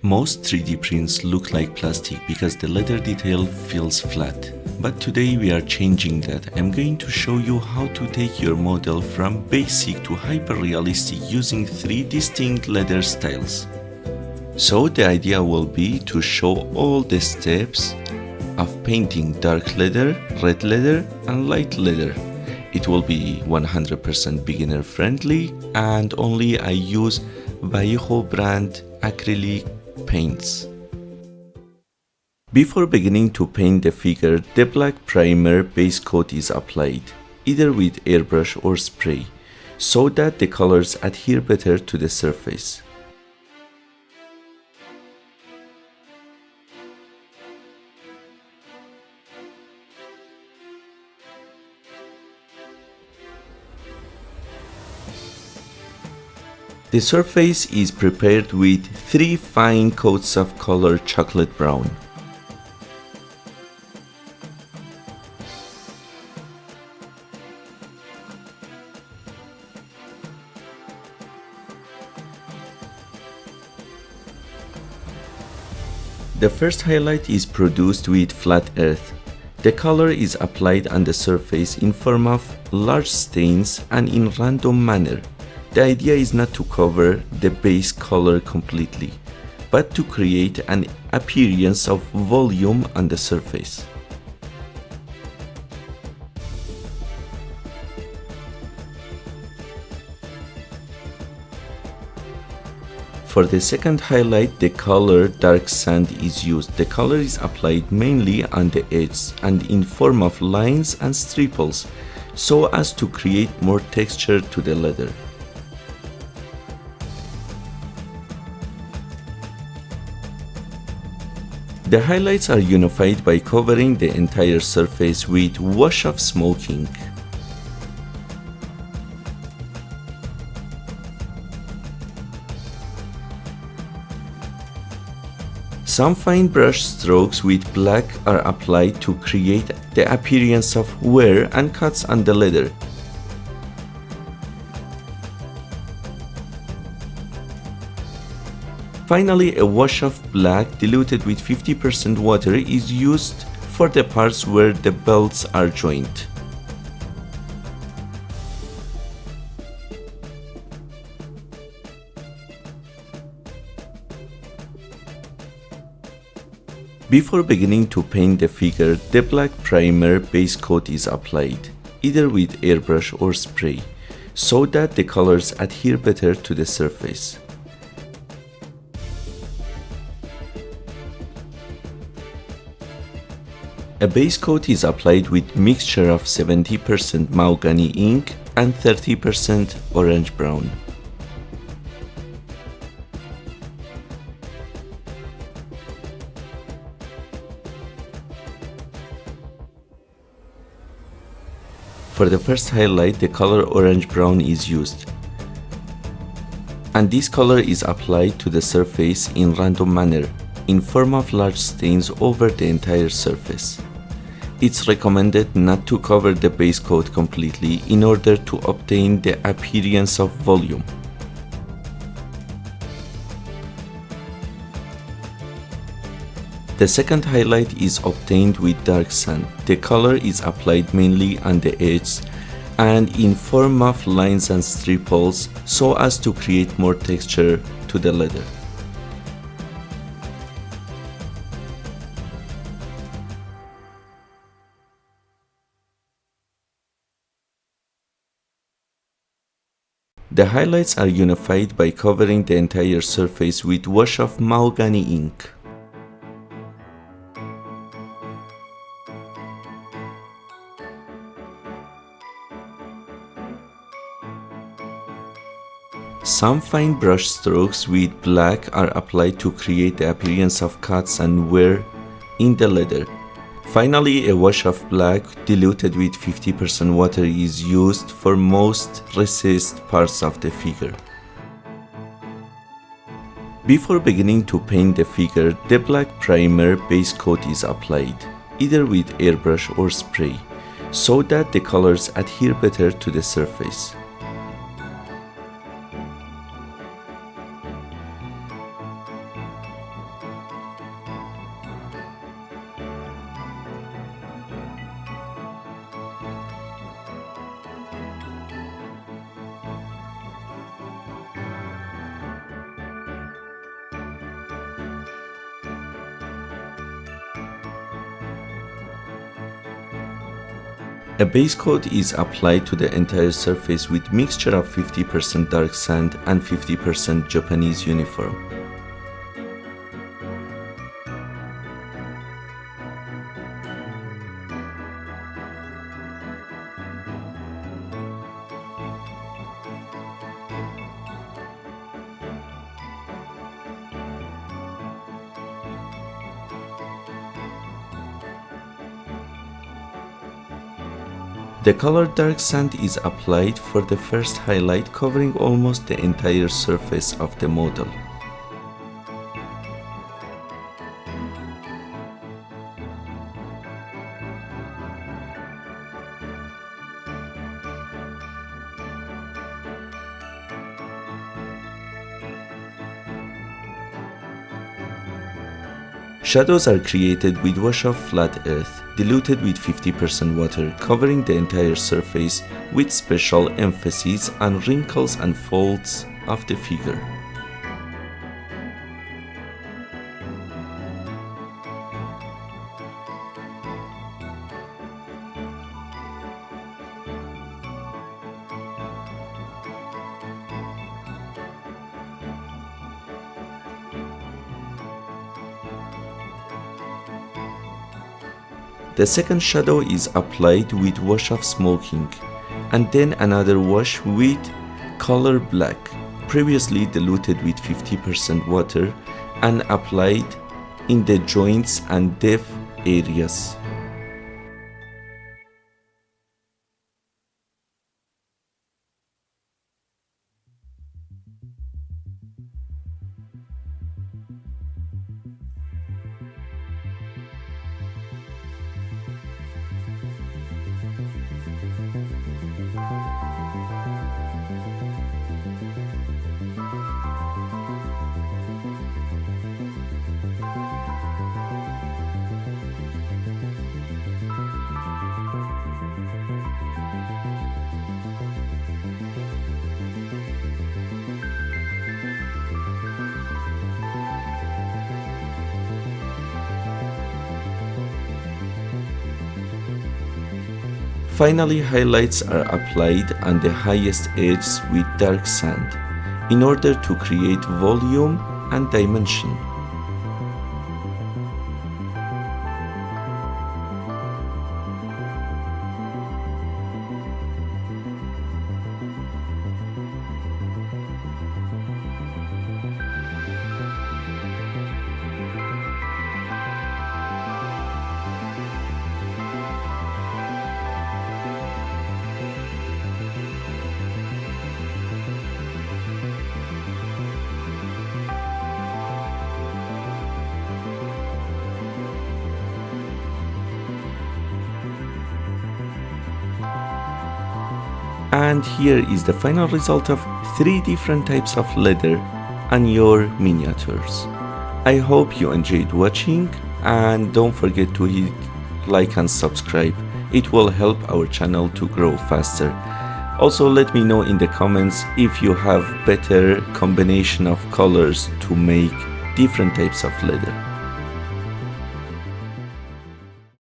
Most 3D prints look like plastic because the leather detail feels flat. But today we are changing that. I'm going to show you how to take your model from basic to hyper-realistic using 3 distinct leather styles. So the idea will be to show all the steps of painting dark leather, red leather and light leather. It will be 100% beginner friendly and only I use Vallejo brand acrylic paints. Before beginning to paint the figure, the black primer base coat is applied, either with airbrush or spray, so that the colors adhere better to the surface. The surface is prepared with 3 fine coats of color chocolate brown. The first highlight is produced with flat earth. The color is applied on the surface in form of large stains and in random manner. The idea is not to cover the base color completely, but to create an appearance of volume on the surface. For the second highlight, the color dark sand is used. The color is applied mainly on the edges and in form of lines and streeples, so as to create more texture to the leather. The highlights are unified by covering the entire surface with wash of smoking. Some fine brush strokes with black are applied to create the appearance of wear and cuts on the leather. Finally, a wash of black diluted with 50% water is used for the parts where the belts are joined. Before beginning to paint the figure, the black primer base coat is applied, either with airbrush or spray, so that the colors adhere better to the surface. A base coat is applied with mixture of 70% mahogany ink and 30% orange brown. For the first highlight, the color orange brown is used, and this color is applied to the surface in random manner in form of large stains over the entire surface. It's recommended not to cover the base coat completely in order to obtain the appearance of volume. The second highlight is obtained with dark sand. The color is applied mainly on the edges and in form of lines and streeples so as to create more texture to the leather. The highlights are unified by covering the entire surface with wash of mahogany ink. Some fine brush strokes with black are applied to create the appearance of cuts and wear in the leather. Finally, a wash of black diluted with 50% water is used for most recessed parts of the figure. Before beginning to paint the figure, the black primer base coat is applied, either with airbrush or spray, so that the colors adhere better to the surface. A base coat is applied to the entire surface with mixture of 50% dark sand and 50% Japanese uniform. The colored dark sand is applied for the first highlight, covering almost the entire surface of the model. Shadows are created with wash-off flat earth, diluted with 50% water, covering the entire surface with special emphasis on wrinkles and folds of the figure. The second shadow is applied with wash-off smoking, and then another wash with color black, previously diluted with 50% water and applied in the joints and depth areas. Finally, highlights are applied on the highest edges with dark sand in order to create volume and dimension. And here is the final result of 3 different types of leather on your miniatures. I hope you enjoyed watching, and don't forget to hit like and subscribe. It will help our channel to grow faster. Also, let me know in the comments if you have better combination of colors to make different types of leather.